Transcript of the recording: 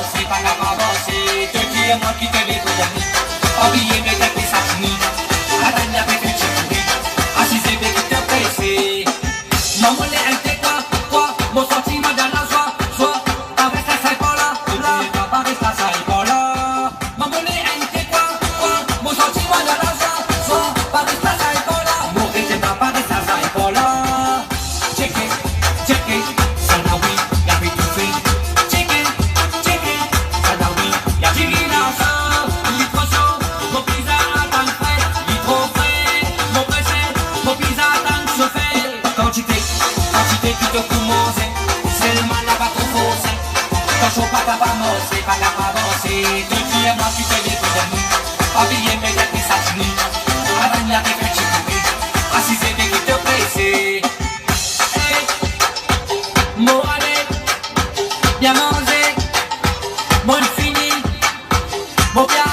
avancer, pas capable d'avancer. Te dire moi qui te l'ai donné. Oubliez mes têtes et satini. Madame la bête tu pourris. Assis et qui te pressé. Maman les elle quoi, mon sentiment dans la joie, soit, avec la saille par là, avec la saille par là. Maman les elle quoi, mon sentiment dans la joie, soit, avec la saille par là. Mon rêve pas avec la saille par là. Check it, ça n'a oui, y'a plus tout fait. Check it, ça n'a oui, y'a plus rien à ça. Il est trop chaud, mon pizza attend frais, il est trop frais, mon pressé, mon pizza attend chauffé. Quantité qui te commence, c'est le mal là-bas trop faussé. Quand je pas capable d'avancer, pas capable d'avancer. Te dire moi qui te l'ai donné. Oubliez mes dettes et satini. Avant la bête tu pourris. Assis et qui te pressé. Bon allez, bien manger, bonne fini, bon bien